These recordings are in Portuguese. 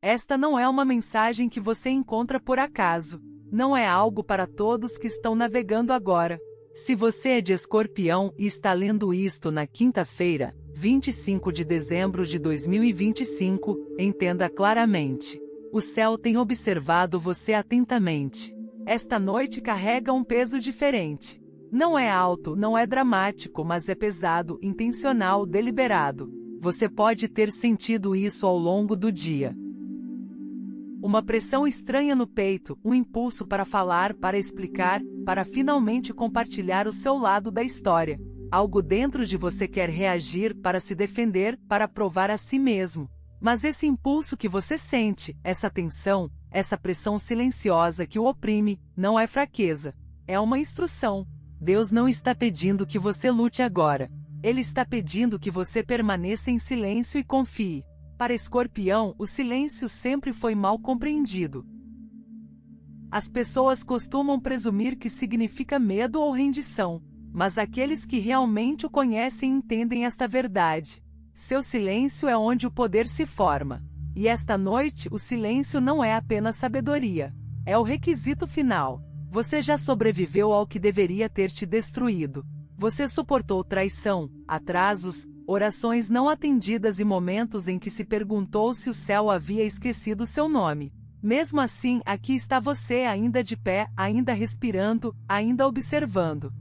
Esta não é uma mensagem que você encontra por acaso. Não é algo para todos que estão navegando agora. Se você é de Escorpião e está lendo isto na quinta-feira, 25 de dezembro de 2025, entenda claramente. O céu tem observado você atentamente. Esta noite carrega um peso diferente. Não é alto, não é dramático, mas é pesado, intencional, deliberado. Você pode ter sentido isso ao longo do dia. Uma pressão estranha no peito, um impulso para falar, para explicar, para finalmente compartilhar o seu lado da história. Algo dentro de você quer reagir, para se defender, para provar a si mesmo. Mas esse impulso que você sente, essa tensão, essa pressão silenciosa que o oprime, não é fraqueza. É uma instrução. Deus não está pedindo que você lute agora. Ele está pedindo que você permaneça em silêncio e confie. Para Escorpião, o silêncio sempre foi mal compreendido. As pessoas costumam presumir que significa medo ou rendição, mas aqueles que realmente o conhecem entendem esta verdade. Seu silêncio é onde o poder se forma. E esta noite, o silêncio não é apenas sabedoria. É o requisito final. Você já sobreviveu ao que deveria ter te destruído. Você suportou traição, atrasos, orações não atendidas e momentos em que se perguntou se o céu havia esquecido seu nome. Mesmo assim, aqui está você ainda de pé, ainda respirando, ainda observando.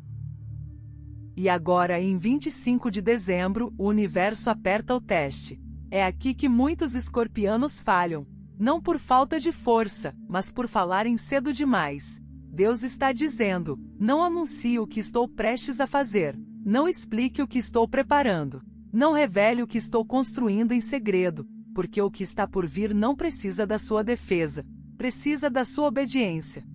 E agora, em 25 de dezembro, o universo aperta o teste. É aqui que muitos escorpianos falham. Não por falta de força, mas por falarem cedo demais. Deus está dizendo: não anuncie o que estou prestes a fazer. Não explique o que estou preparando. Não revele o que estou construindo em segredo, porque o que está por vir não precisa da sua defesa. Precisa da sua obediência.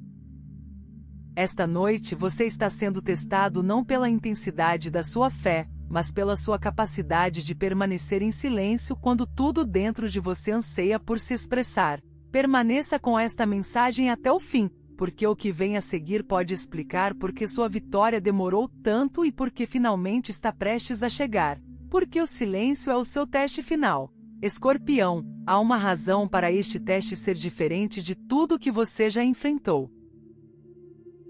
Esta noite você está sendo testado não pela intensidade da sua fé, mas pela sua capacidade de permanecer em silêncio quando tudo dentro de você anseia por se expressar. Permaneça com esta mensagem até o fim, porque o que vem a seguir pode explicar por que sua vitória demorou tanto e por que finalmente está prestes a chegar. Porque o silêncio é o seu teste final. Escorpião, há uma razão para este teste ser diferente de tudo que você já enfrentou.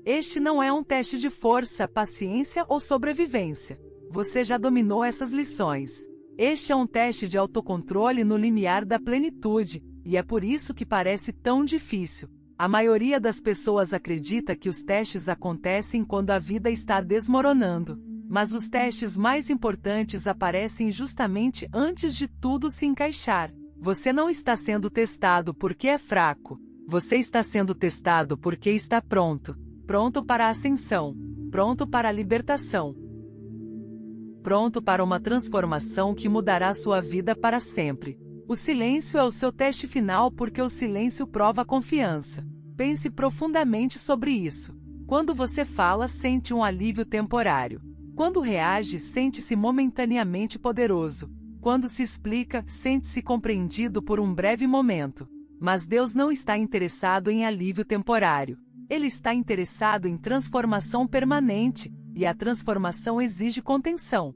Este não é um teste de força, paciência ou sobrevivência. Você já dominou essas lições. Este é um teste de autocontrole no limiar da plenitude, e é por isso que parece tão difícil. A maioria das pessoas acredita que os testes acontecem quando a vida está desmoronando. Mas os testes mais importantes aparecem justamente antes de tudo se encaixar. Você não está sendo testado porque é fraco. Você está sendo testado porque está pronto. Pronto para a ascensão. Pronto para a libertação. Pronto para uma transformação que mudará sua vida para sempre. O silêncio é o seu teste final porque o silêncio prova confiança. Pense profundamente sobre isso. Quando você fala, sente um alívio temporário. Quando reage, sente-se momentaneamente poderoso. Quando se explica, sente-se compreendido por um breve momento. Mas Deus não está interessado em alívio temporário. Ele está interessado em transformação permanente, e a transformação exige contenção.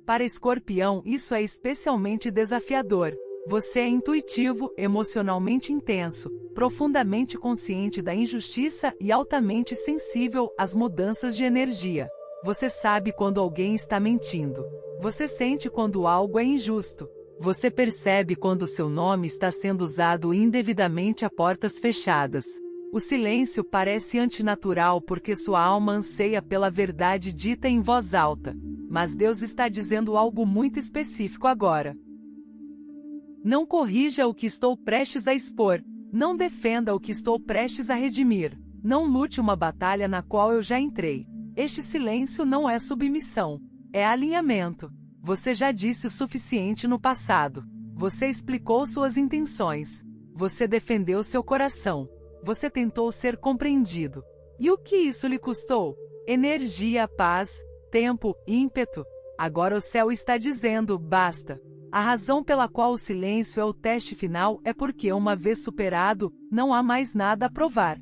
Para Escorpião, isso é especialmente desafiador. Você é intuitivo, emocionalmente intenso, profundamente consciente da injustiça e altamente sensível às mudanças de energia. Você sabe quando alguém está mentindo. Você sente quando algo é injusto. Você percebe quando seu nome está sendo usado indevidamente a portas fechadas. O silêncio parece antinatural porque sua alma anseia pela verdade dita em voz alta. Mas Deus está dizendo algo muito específico agora. Não corrija o que estou prestes a expor. Não defenda o que estou prestes a redimir. Não lute uma batalha na qual eu já entrei. Este silêncio não é submissão. É alinhamento. Você já disse o suficiente no passado. Você explicou suas intenções. Você defendeu seu coração. Você tentou ser compreendido. E o que isso lhe custou? Energia, paz, tempo, ímpeto. Agora o céu está dizendo, basta. A razão pela qual o silêncio é o teste final é porque, uma vez superado, não há mais nada a provar.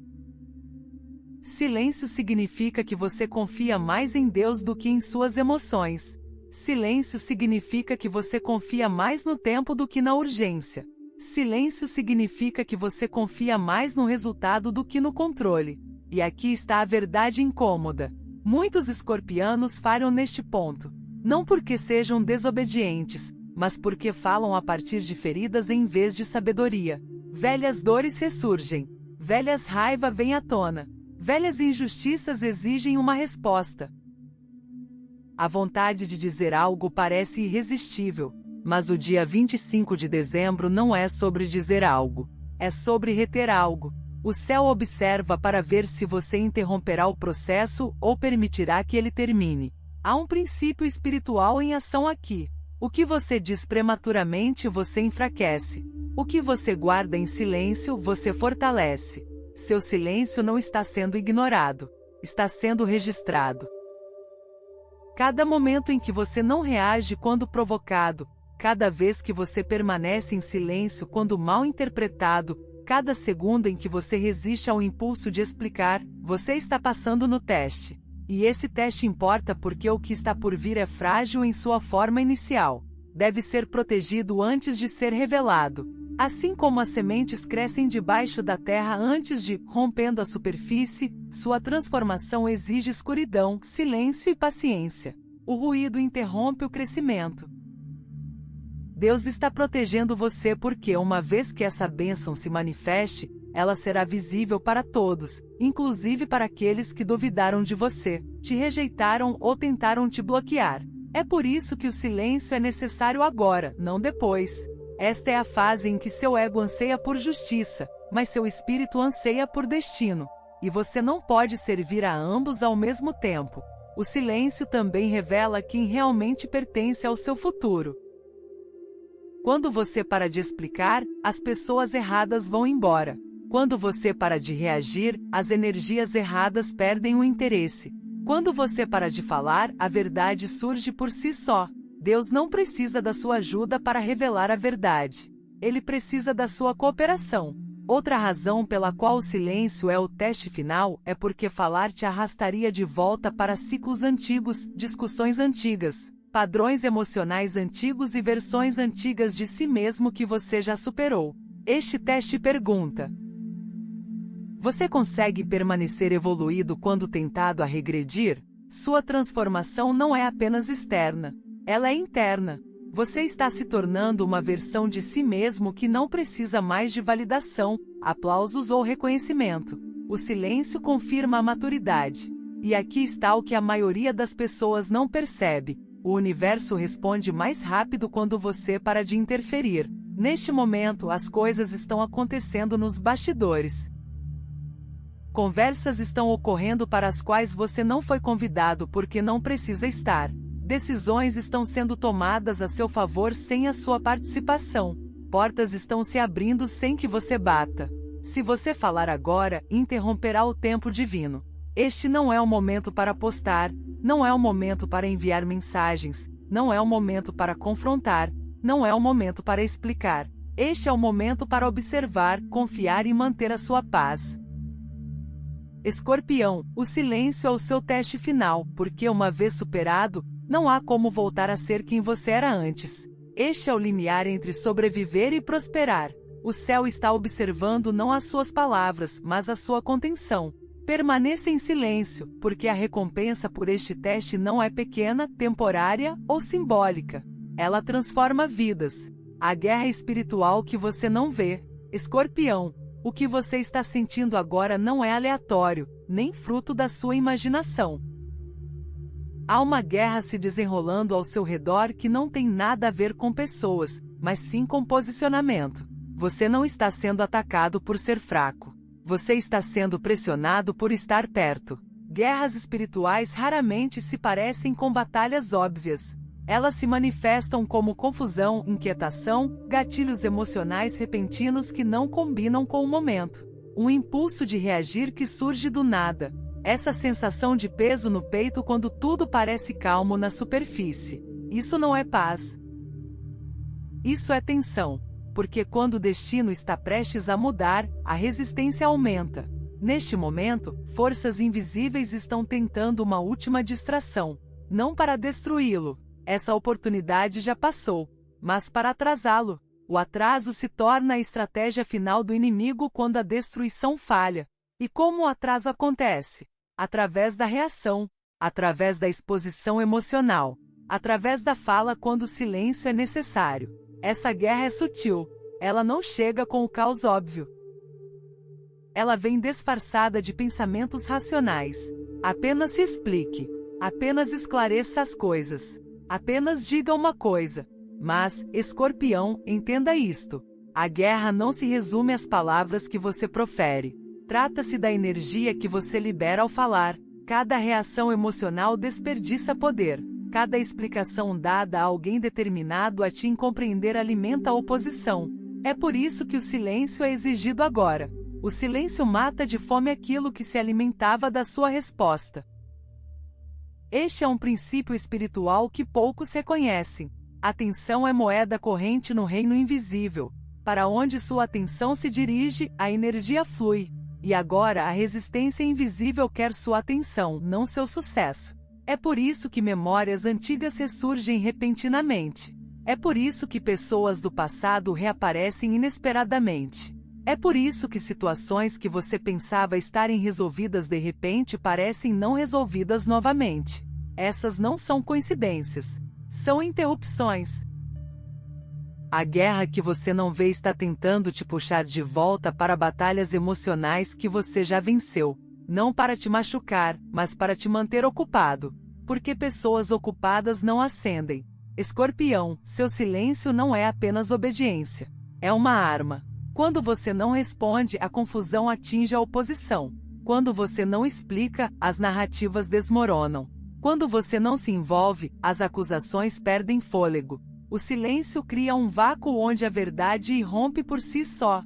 Silêncio significa que você confia mais em Deus do que em suas emoções. Silêncio significa que você confia mais no tempo do que na urgência. Silêncio significa que você confia mais no resultado do que no controle. E aqui está a verdade incômoda. Muitos escorpianos falham neste ponto. Não porque sejam desobedientes, mas porque falam a partir de feridas em vez de sabedoria. Velhas dores ressurgem. Velhas raiva vêm à tona. Velhas injustiças exigem uma resposta. A vontade de dizer algo parece irresistível, mas o dia 25 de dezembro não é sobre dizer algo. É sobre reter algo. O céu observa para ver se você interromperá o processo ou permitirá que ele termine. Há um princípio espiritual em ação aqui. O que você diz prematuramente você enfraquece. O que você guarda em silêncio você fortalece. Seu silêncio não está sendo ignorado. Está sendo registrado. Cada momento em que você não reage quando provocado, cada vez que você permanece em silêncio quando mal interpretado, cada segundo em que você resiste ao impulso de explicar, você está passando no teste. E esse teste importa porque o que está por vir é frágil em sua forma inicial. Deve ser protegido antes de ser revelado. Assim como as sementes crescem debaixo da terra antes de, rompendo a superfície, sua transformação exige escuridão, silêncio e paciência. O ruído interrompe o crescimento. Deus está protegendo você porque uma vez que essa bênção se manifeste, ela será visível para todos, inclusive para aqueles que duvidaram de você, te rejeitaram ou tentaram te bloquear. É por isso que o silêncio é necessário agora, não depois. Esta é a fase em que seu ego anseia por justiça, mas seu espírito anseia por destino. E você não pode servir a ambos ao mesmo tempo. O silêncio também revela quem realmente pertence ao seu futuro. Quando você para de explicar, as pessoas erradas vão embora. Quando você para de reagir, as energias erradas perdem o interesse. Quando você para de falar, a verdade surge por si só. Deus não precisa da sua ajuda para revelar a verdade. Ele precisa da sua cooperação. Outra razão pela qual o silêncio é o teste final é porque falar te arrastaria de volta para ciclos antigos, discussões antigas, padrões emocionais antigos e versões antigas de si mesmo que você já superou. Este teste pergunta: você consegue permanecer evoluído quando tentado a regredir? Sua transformação não é apenas externa. Ela é interna. Você está se tornando uma versão de si mesmo que não precisa mais de validação, aplausos ou reconhecimento. O silêncio confirma a maturidade. E aqui está o que a maioria das pessoas não percebe. O universo responde mais rápido quando você para de interferir. Neste momento, as coisas estão acontecendo nos bastidores. Conversas estão ocorrendo para as quais você não foi convidado porque não precisa estar. Decisões estão sendo tomadas a seu favor sem a sua participação. Portas estão se abrindo sem que você bata. Se você falar agora, interromperá o tempo divino. Este não é o momento para postar, não é o momento para enviar mensagens, não é o momento para confrontar, não é o momento para explicar. Este é o momento para observar, confiar e manter a sua paz. Escorpião, o silêncio é o seu teste final, porque uma vez superado, não há como voltar a ser quem você era antes. Este é o limiar entre sobreviver e prosperar. O céu está observando não as suas palavras, mas a sua contenção. Permaneça em silêncio, porque a recompensa por este teste não é pequena, temporária ou simbólica. Ela transforma vidas. A guerra espiritual que você não vê. Escorpião, o que você está sentindo agora não é aleatório, nem fruto da sua imaginação. Há uma guerra se desenrolando ao seu redor que não tem nada a ver com pessoas, mas sim com posicionamento. Você não está sendo atacado por ser fraco. Você está sendo pressionado por estar perto. Guerras espirituais raramente se parecem com batalhas óbvias. Elas se manifestam como confusão, inquietação, gatilhos emocionais repentinos que não combinam com o momento. Um impulso de reagir que surge do nada. Essa sensação de peso no peito quando tudo parece calmo na superfície. Isso não é paz. Isso é tensão. Porque quando o destino está prestes a mudar, a resistência aumenta. Neste momento, forças invisíveis estão tentando uma última distração. Não para destruí-lo. Essa oportunidade já passou. Mas para atrasá-lo. O atraso se torna a estratégia final do inimigo quando a destruição falha. E como o atraso acontece? Através da reação, através da exposição emocional, através da fala quando o silêncio é necessário. Essa guerra é sutil. Ela não chega com o caos óbvio. Ela vem disfarçada de pensamentos racionais. Apenas se explique. Apenas esclareça as coisas. Apenas diga uma coisa. Mas, Escorpião, entenda isto. A guerra não se resume às palavras que você profere. Trata-se da energia que você libera ao falar. Cada reação emocional desperdiça poder. Cada explicação dada a alguém determinado a te incompreender alimenta a oposição. É por isso que o silêncio é exigido agora. O silêncio mata de fome aquilo que se alimentava da sua resposta. Este é um princípio espiritual que poucos reconhecem. Atenção é moeda corrente no reino invisível. Para onde sua atenção se dirige, a energia flui. E agora a resistência invisível quer sua atenção, não seu sucesso. É por isso que memórias antigas ressurgem repentinamente. É por isso que pessoas do passado reaparecem inesperadamente. É por isso que situações que você pensava estarem resolvidas de repente parecem não resolvidas novamente. Essas não são coincidências. São interrupções. A guerra que você não vê está tentando te puxar de volta para batalhas emocionais que você já venceu. Não para te machucar, mas para te manter ocupado. Porque pessoas ocupadas não ascendem. Escorpião, seu silêncio não é apenas obediência. É uma arma. Quando você não responde, a confusão atinge a oposição. Quando você não explica, as narrativas desmoronam. Quando você não se envolve, as acusações perdem fôlego. O silêncio cria um vácuo onde a verdade irrompe por si só.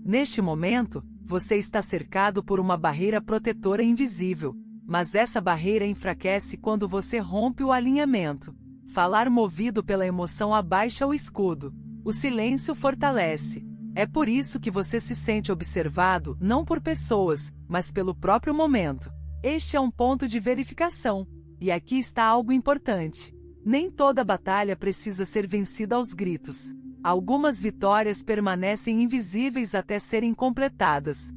Neste momento, você está cercado por uma barreira protetora invisível. Mas essa barreira enfraquece quando você rompe o alinhamento. Falar movido pela emoção abaixa o escudo. O silêncio fortalece. É por isso que você se sente observado, não por pessoas, mas pelo próprio momento. Este é um ponto de verificação. E aqui está algo importante. Nem toda batalha precisa ser vencida aos gritos. Algumas vitórias permanecem invisíveis até serem completadas.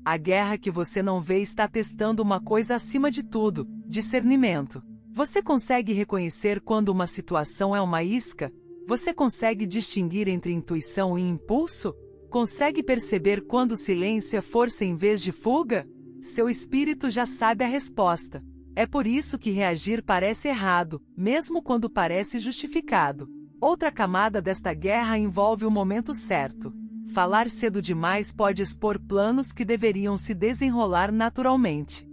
A guerra que você não vê está testando uma coisa acima de tudo: discernimento. Você consegue reconhecer quando uma situação é uma isca? Você consegue distinguir entre intuição e impulso? Consegue perceber quando o silêncio é força em vez de fuga? Seu espírito já sabe a resposta. É por isso que reagir parece errado, mesmo quando parece justificado. Outra camada desta guerra envolve o momento certo. Falar cedo demais pode expor planos que deveriam se desenrolar naturalmente.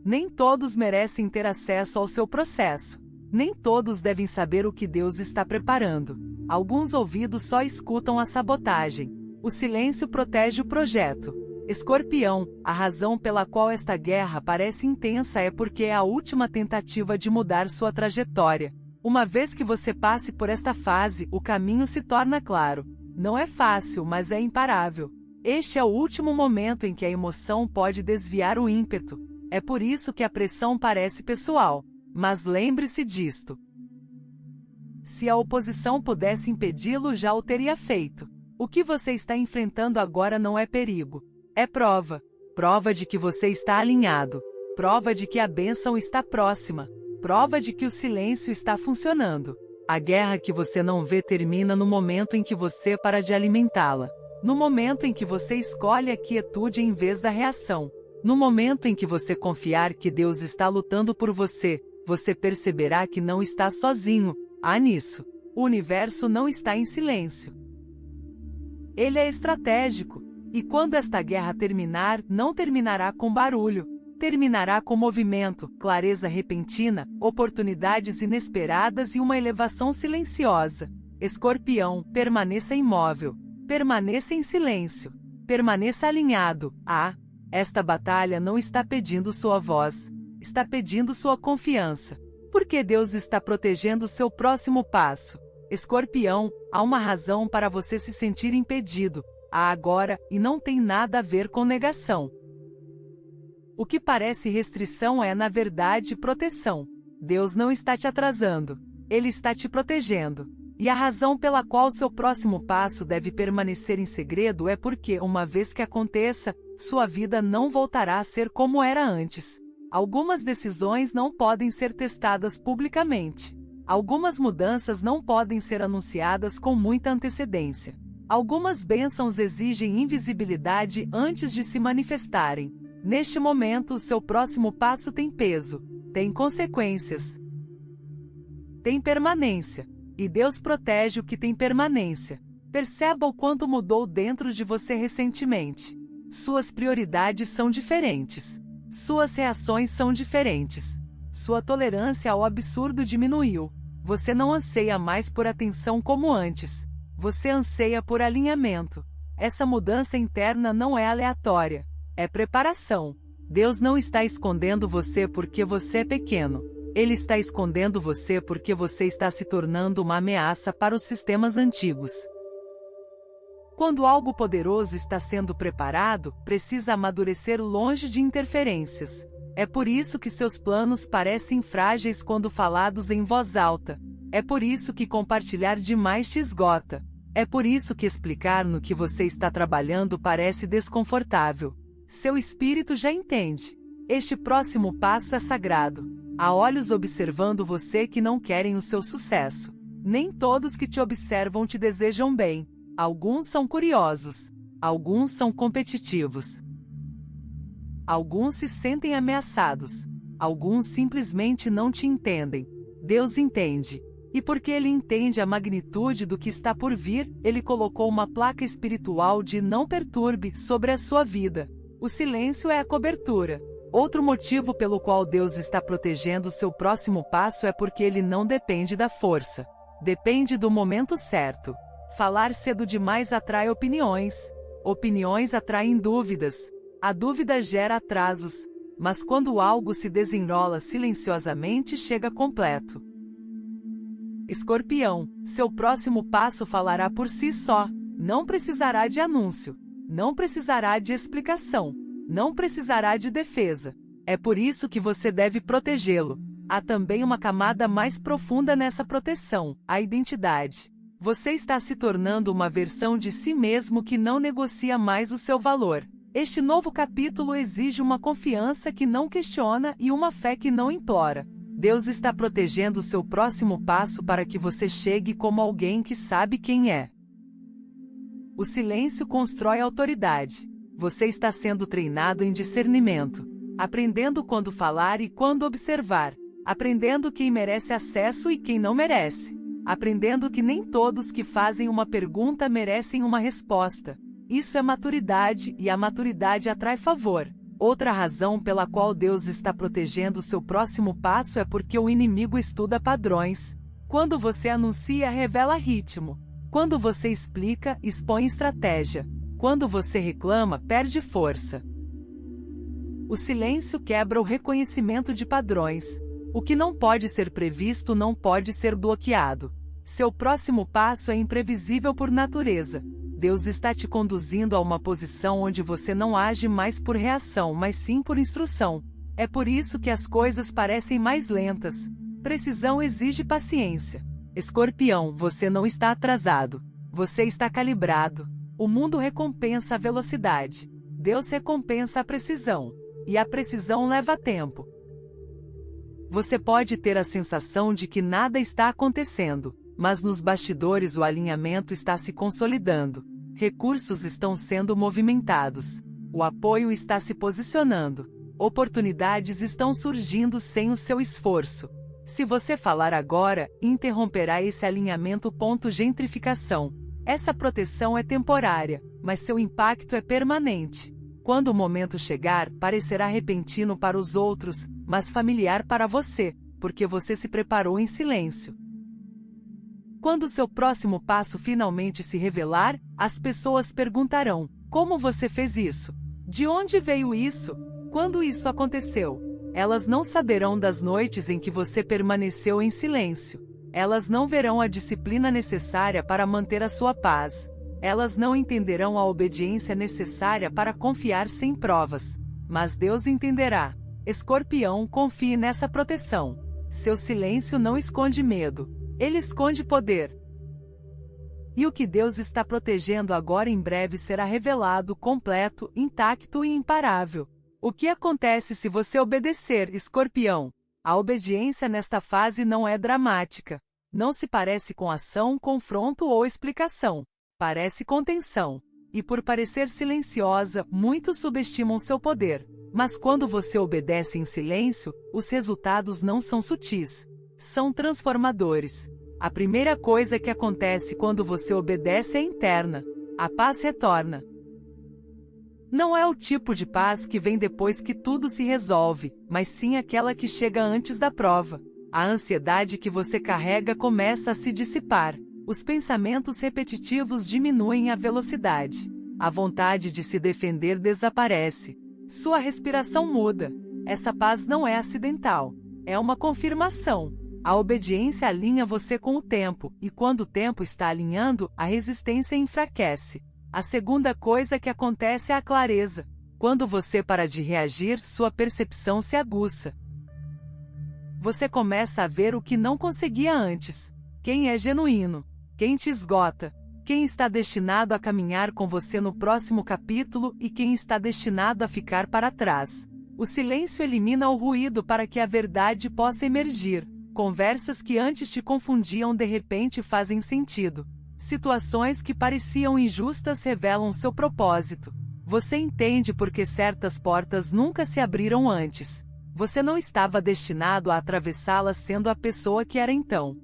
Nem todos merecem ter acesso ao seu processo. Nem todos devem saber o que Deus está preparando. Alguns ouvidos só escutam a sabotagem. O silêncio protege o projeto. Escorpião, a razão pela qual esta guerra parece intensa é porque é a última tentativa de mudar sua trajetória. Uma vez que você passe por esta fase, o caminho se torna claro. Não é fácil, mas é imparável. Este é o último momento em que a emoção pode desviar o ímpeto. É por isso que a pressão parece pessoal. Mas lembre-se disto. Se a oposição pudesse impedi-lo, já o teria feito. O que você está enfrentando agora não é perigo. É prova. Prova de que você está alinhado. Prova de que a bênção está próxima. Prova de que o silêncio está funcionando. A guerra que você não vê termina no momento em que você para de alimentá-la. No momento em que você escolhe a quietude em vez da reação. No momento em que você confiar que Deus está lutando por você, você perceberá que não está sozinho. Há nisso. O universo não está em silêncio. Ele é estratégico. E quando esta guerra terminar, não terminará com barulho. Terminará com movimento, clareza repentina, oportunidades inesperadas e uma elevação silenciosa. Escorpião, permaneça imóvel. Permaneça em silêncio. Permaneça alinhado. Esta batalha não está pedindo sua voz. Está pedindo sua confiança. Porque Deus está protegendo seu próximo passo. Escorpião, há uma razão para você se sentir impedido. Há agora, e não tem nada a ver com negação. O que parece restrição é, na verdade, proteção. Deus não está te atrasando. Ele está te protegendo. E a razão pela qual seu próximo passo deve permanecer em segredo é porque, uma vez que aconteça, sua vida não voltará a ser como era antes. Algumas decisões não podem ser testadas publicamente. Algumas mudanças não podem ser anunciadas com muita antecedência. Algumas bênçãos exigem invisibilidade antes de se manifestarem. Neste momento, o seu próximo passo tem peso, tem consequências, tem permanência. E Deus protege o que tem permanência. Perceba o quanto mudou dentro de você recentemente. Suas prioridades são diferentes. Suas reações são diferentes. Sua tolerância ao absurdo diminuiu. Você não anseia mais por atenção como antes. Você anseia por alinhamento. Essa mudança interna não é aleatória. É preparação. Deus não está escondendo você porque você é pequeno. Ele está escondendo você porque você está se tornando uma ameaça para os sistemas antigos. Quando algo poderoso está sendo preparado, precisa amadurecer longe de interferências. É por isso que seus planos parecem frágeis quando falados em voz alta. É por isso que compartilhar demais te esgota. É por isso que explicar no que você está trabalhando parece desconfortável. Seu espírito já entende. Este próximo passo é sagrado. Há olhos observando você que não querem o seu sucesso. Nem todos que te observam te desejam bem. Alguns são curiosos. Alguns são competitivos. Alguns se sentem ameaçados. Alguns simplesmente não te entendem. Deus entende. E porque Ele entende a magnitude do que está por vir, Ele colocou uma placa espiritual de "não perturbe" sobre a sua vida. O silêncio é a cobertura. Outro motivo pelo qual Deus está protegendo o seu próximo passo é porque ele não depende da força. Depende do momento certo. Falar cedo demais atrai opiniões. Opiniões atraem dúvidas. A dúvida gera atrasos. Mas quando algo se desenrola silenciosamente, chega completo. Escorpião, seu próximo passo falará por si só. Não precisará de anúncio. Não precisará de explicação. Não precisará de defesa. É por isso que você deve protegê-lo. Há também uma camada mais profunda nessa proteção, a identidade. Você está se tornando uma versão de si mesmo que não negocia mais o seu valor. Este novo capítulo exige uma confiança que não questiona e uma fé que não implora. Deus está protegendo o seu próximo passo para que você chegue como alguém que sabe quem é. O silêncio constrói autoridade. Você está sendo treinado em discernimento, aprendendo quando falar e quando observar, aprendendo quem merece acesso e quem não merece, aprendendo que nem todos que fazem uma pergunta merecem uma resposta. Isso é maturidade, e a maturidade atrai favor. Outra razão pela qual Deus está protegendo o seu próximo passo é porque o inimigo estuda padrões. Quando você anuncia, revela ritmo. Quando você explica, expõe estratégia. Quando você reclama, perde força. O silêncio quebra o reconhecimento de padrões. O que não pode ser previsto não pode ser bloqueado. Seu próximo passo é imprevisível por natureza. Deus está te conduzindo a uma posição onde você não age mais por reação, mas sim por instrução. É por isso que as coisas parecem mais lentas. Precisão exige paciência. Escorpião, você não está atrasado. Você está calibrado. O mundo recompensa a velocidade. Deus recompensa a precisão. E a precisão leva tempo. Você pode ter a sensação de que nada está acontecendo, mas nos bastidores o alinhamento está se consolidando. Recursos estão sendo movimentados. O apoio está se posicionando. Oportunidades estão surgindo sem o seu esforço. Se você falar agora, interromperá esse alinhamento. Gentrificação. Essa proteção é temporária, mas seu impacto é permanente. Quando o momento chegar, parecerá repentino para os outros, mas familiar para você, porque você se preparou em silêncio. Quando seu próximo passo finalmente se revelar, as pessoas perguntarão: como você fez isso? De onde veio isso? Quando isso aconteceu? Elas não saberão das noites em que você permaneceu em silêncio. Elas não verão a disciplina necessária para manter a sua paz. Elas não entenderão a obediência necessária para confiar sem provas. Mas Deus entenderá. Escorpião, confie nessa proteção. Seu silêncio não esconde medo. Ele esconde poder. E o que Deus está protegendo agora em breve será revelado, completo, intacto e imparável. O que acontece se você obedecer, Escorpião? A obediência nesta fase não é dramática. Não se parece com ação, confronto ou explicação. Parece contenção. E por parecer silenciosa, muitos subestimam seu poder. Mas quando você obedece em silêncio, os resultados não são sutis. São transformadores. A primeira coisa que acontece quando você obedece é interna. A paz retorna. Não é o tipo de paz que vem depois que tudo se resolve, mas sim aquela que chega antes da prova. A ansiedade que você carrega começa a se dissipar. Os pensamentos repetitivos diminuem a velocidade. A vontade de se defender desaparece. Sua respiração muda. Essa paz não é acidental. É uma confirmação. A obediência alinha você com o tempo, e quando o tempo está alinhando, a resistência enfraquece. A segunda coisa que acontece é a clareza. Quando você para de reagir, sua percepção se aguça. Você começa a ver o que não conseguia antes. Quem é genuíno? Quem te esgota? Quem está destinado a caminhar com você no próximo capítulo e quem está destinado a ficar para trás? O silêncio elimina o ruído para que a verdade possa emergir. Conversas que antes te confundiam de repente fazem sentido. Situações que pareciam injustas revelam seu propósito. Você entende por que certas portas nunca se abriram antes. Você não estava destinado a atravessá-las sendo a pessoa que era então.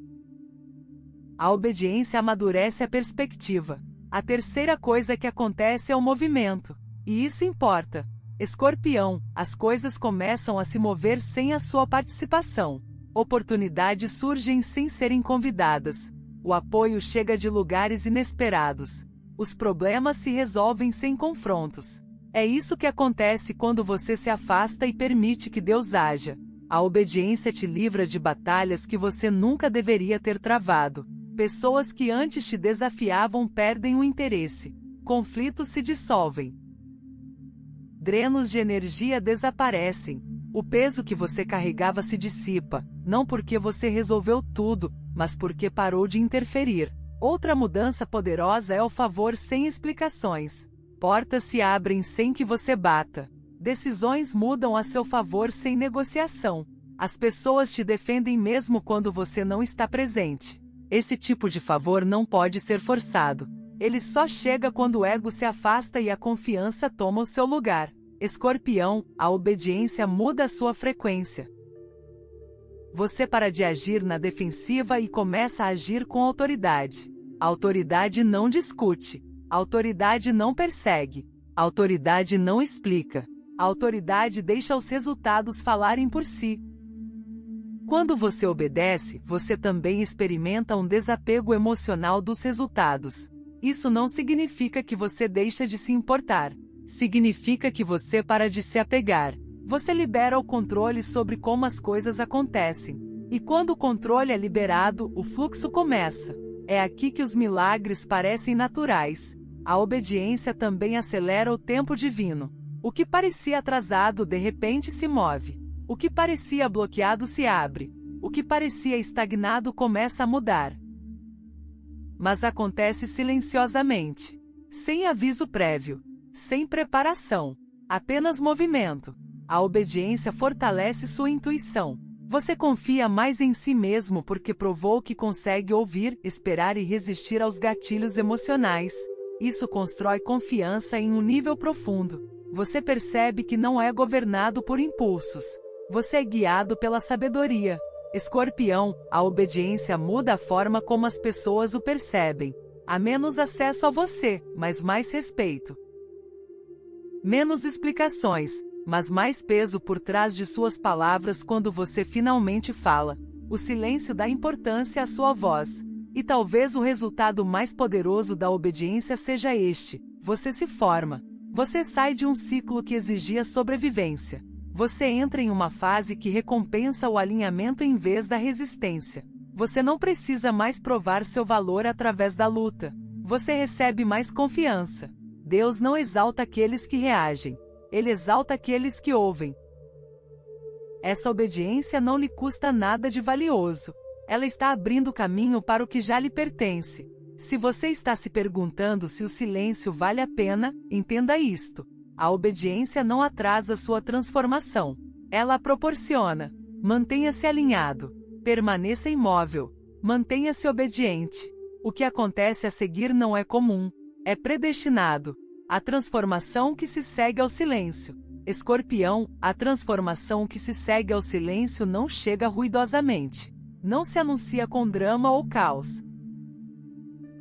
A obediência amadurece a perspectiva. A terceira coisa que acontece é o movimento. E isso importa. Escorpião, as coisas começam a se mover sem a sua participação. Oportunidades surgem sem serem convidadas. O apoio chega de lugares inesperados. Os problemas se resolvem sem confrontos. É isso que acontece quando você se afasta e permite que Deus haja. A obediência te livra de batalhas que você nunca deveria ter travado. Pessoas que antes te desafiavam perdem o interesse. Conflitos se dissolvem. Drenos de energia desaparecem. O peso que você carregava se dissipa, não porque você resolveu tudo, mas porque parou de interferir. Outra mudança poderosa é o favor sem explicações. Portas se abrem sem que você bata. Decisões mudam a seu favor sem negociação. As pessoas te defendem mesmo quando você não está presente. Esse tipo de favor não pode ser forçado. Ele só chega quando o ego se afasta e a confiança toma o seu lugar. Escorpião, a obediência muda a sua frequência. Você para de agir na defensiva e começa a agir com autoridade. A autoridade não discute. A autoridade não persegue. A autoridade não explica. A autoridade deixa os resultados falarem por si. Quando você obedece, você também experimenta um desapego emocional dos resultados. Isso não significa que você deixa de se importar. Significa que você para de se apegar. Você libera o controle sobre como as coisas acontecem. E quando o controle é liberado, o fluxo começa. É aqui que os milagres parecem naturais. A obediência também acelera o tempo divino. O que parecia atrasado de repente se move. O que parecia bloqueado se abre. O que parecia estagnado começa a mudar. Mas acontece silenciosamente. Sem aviso prévio. Sem preparação. Apenas movimento. A obediência fortalece sua intuição. Você confia mais em si mesmo porque provou que consegue ouvir, esperar e resistir aos gatilhos emocionais. Isso constrói confiança em um nível profundo. Você percebe que não é governado por impulsos. Você é guiado pela sabedoria. Escorpião, a obediência muda a forma como as pessoas o percebem. Há menos acesso a você, mas mais respeito. Menos explicações, mas mais peso por trás de suas palavras quando você finalmente fala. O silêncio dá importância à sua voz. E talvez o resultado mais poderoso da obediência seja este: você se forma. Você sai de um ciclo que exigia sobrevivência. Você entra em uma fase que recompensa o alinhamento em vez da resistência. Você não precisa mais provar seu valor através da luta. Você recebe mais confiança. Deus não exalta aqueles que reagem. Ele exalta aqueles que ouvem. Essa obediência não lhe custa nada de valioso. Ela está abrindo caminho para o que já lhe pertence. Se você está se perguntando se o silêncio vale a pena, entenda isto. A obediência não atrasa sua transformação. Ela a proporciona. Mantenha-se alinhado. Permaneça imóvel. Mantenha-se obediente. O que acontece a seguir não é comum. É predestinado. A transformação que se segue ao silêncio. Escorpião, a transformação que se segue ao silêncio não chega ruidosamente. Não se anuncia com drama ou caos.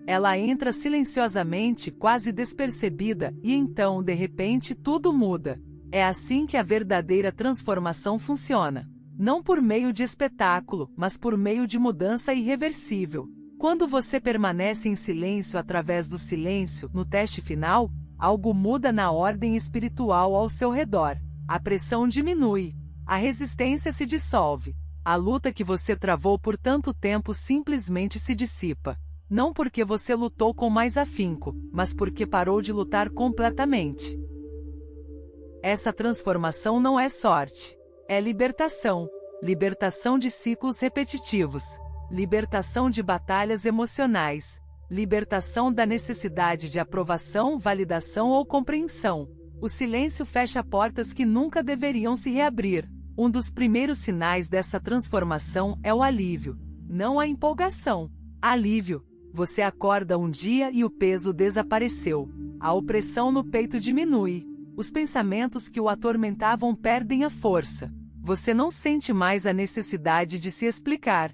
Ela entra silenciosamente, quase despercebida, e então, de repente, tudo muda. É assim que a verdadeira transformação funciona. Não por meio de espetáculo, mas por meio de mudança irreversível. Quando você permanece em silêncio através do silêncio, no teste final, algo muda na ordem espiritual ao seu redor. A pressão diminui. A resistência se dissolve. A luta que você travou por tanto tempo simplesmente se dissipa. Não porque você lutou com mais afinco, mas porque parou de lutar completamente. Essa transformação não é sorte. É libertação. Libertação de ciclos repetitivos. Libertação de batalhas emocionais. Libertação da necessidade de aprovação, validação ou compreensão. O silêncio fecha portas que nunca deveriam se reabrir. Um dos primeiros sinais dessa transformação é o alívio, não a empolgação. Alívio. Você acorda um dia e o peso desapareceu. A opressão no peito diminui. Os pensamentos que o atormentavam perdem a força. Você não sente mais a necessidade de se explicar.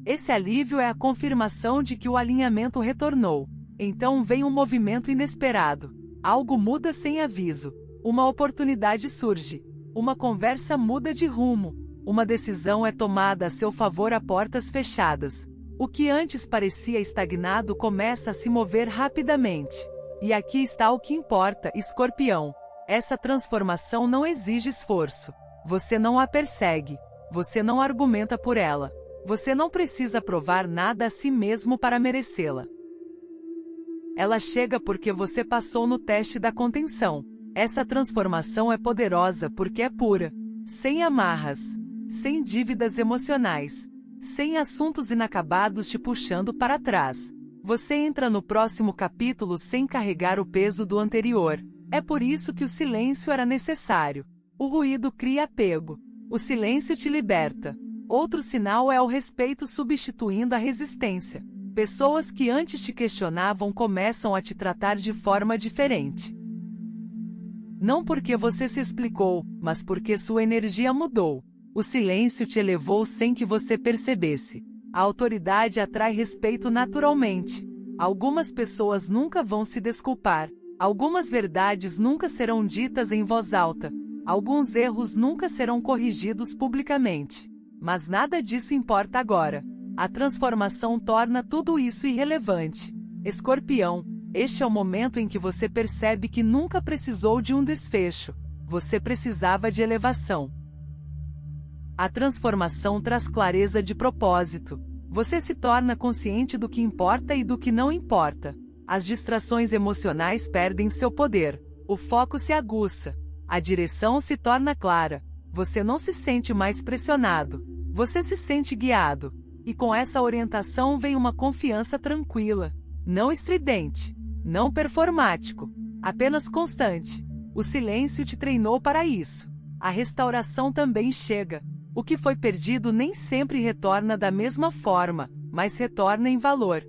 Esse alívio é a confirmação de que o alinhamento retornou. Então vem um movimento inesperado. Algo muda sem aviso. Uma oportunidade surge. Uma conversa muda de rumo. Uma decisão é tomada a seu favor a portas fechadas. O que antes parecia estagnado começa a se mover rapidamente. E aqui está o que importa, Escorpião. Essa transformação não exige esforço. Você não a persegue. Você não argumenta por ela. Você não precisa provar nada a si mesmo para merecê-la. Ela chega porque você passou no teste da contenção. Essa transformação é poderosa porque é pura. Sem amarras. Sem dívidas emocionais. Sem assuntos inacabados te puxando para trás. Você entra no próximo capítulo sem carregar o peso do anterior. É por isso que o silêncio era necessário. O ruído cria apego. O silêncio te liberta. Outro sinal é o respeito substituindo a resistência. Pessoas que antes te questionavam começam a te tratar de forma diferente. Não porque você se explicou, mas porque sua energia mudou. O silêncio te elevou sem que você percebesse. A autoridade atrai respeito naturalmente. Algumas pessoas nunca vão se desculpar. Algumas verdades nunca serão ditas em voz alta. Alguns erros nunca serão corrigidos publicamente. Mas nada disso importa agora. A transformação torna tudo isso irrelevante. Escorpião, este é o momento em que você percebe que nunca precisou de um desfecho. Você precisava de elevação. A transformação traz clareza de propósito. Você se torna consciente do que importa e do que não importa. As distrações emocionais perdem seu poder. O foco se aguça. A direção se torna clara. Você não se sente mais pressionado. Você se sente guiado. E com essa orientação vem uma confiança tranquila. Não estridente. Não performático. Apenas constante. O silêncio te treinou para isso. A restauração também chega. O que foi perdido nem sempre retorna da mesma forma, mas retorna em valor.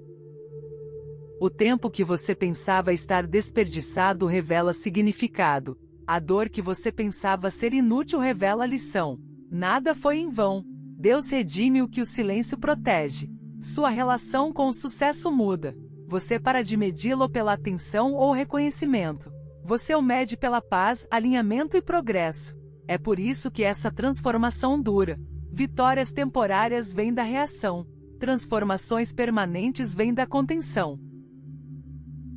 O tempo que você pensava estar desperdiçado revela significado. A dor que você pensava ser inútil revela lição. Nada foi em vão. Deus redime o que o silêncio protege. Sua relação com o sucesso muda. Você para de medi-lo pela atenção ou reconhecimento. Você o mede pela paz, alinhamento e progresso. É por isso que essa transformação dura. Vitórias temporárias vêm da reação. Transformações permanentes vêm da contenção.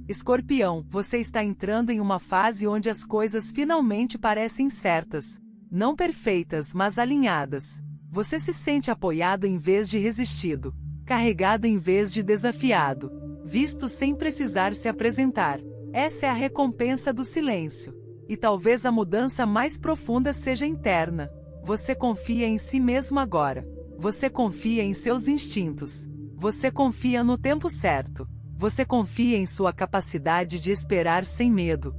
Escorpião, você está entrando em uma fase onde as coisas finalmente parecem certas. Não perfeitas, mas alinhadas. Você se sente apoiado em vez de resistido. Carregado em vez de desafiado. Visto sem precisar se apresentar. Essa é a recompensa do silêncio. E talvez a mudança mais profunda seja interna. Você confia em si mesmo agora. Você confia em seus instintos. Você confia no tempo certo. Você confia em sua capacidade de esperar sem medo.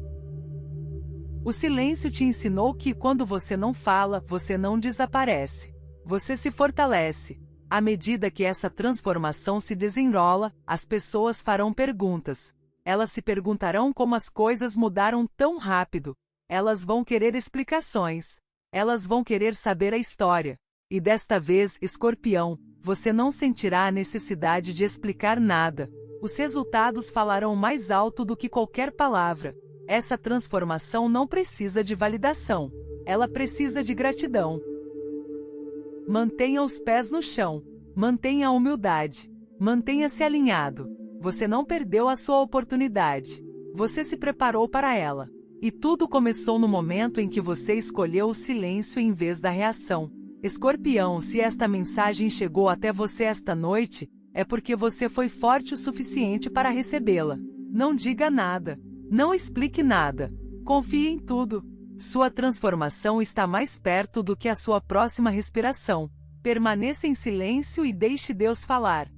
O silêncio te ensinou que quando você não fala, você não desaparece. Você se fortalece. À medida que essa transformação se desenrola, as pessoas farão perguntas. Elas se perguntarão como as coisas mudaram tão rápido. Elas vão querer explicações. Elas vão querer saber a história. E desta vez, Escorpião, você não sentirá a necessidade de explicar nada. Os resultados falarão mais alto do que qualquer palavra. Essa transformação não precisa de validação. Ela precisa de gratidão. Mantenha os pés no chão. Mantenha a humildade. Mantenha-se alinhado. Você não perdeu a sua oportunidade. Você se preparou para ela. E tudo começou no momento em que você escolheu o silêncio em vez da reação. Escorpião, se esta mensagem chegou até você esta noite, é porque você foi forte o suficiente para recebê-la. Não diga nada. Não explique nada. Confie em tudo. Sua transformação está mais perto do que a sua próxima respiração. Permaneça em silêncio e deixe Deus falar.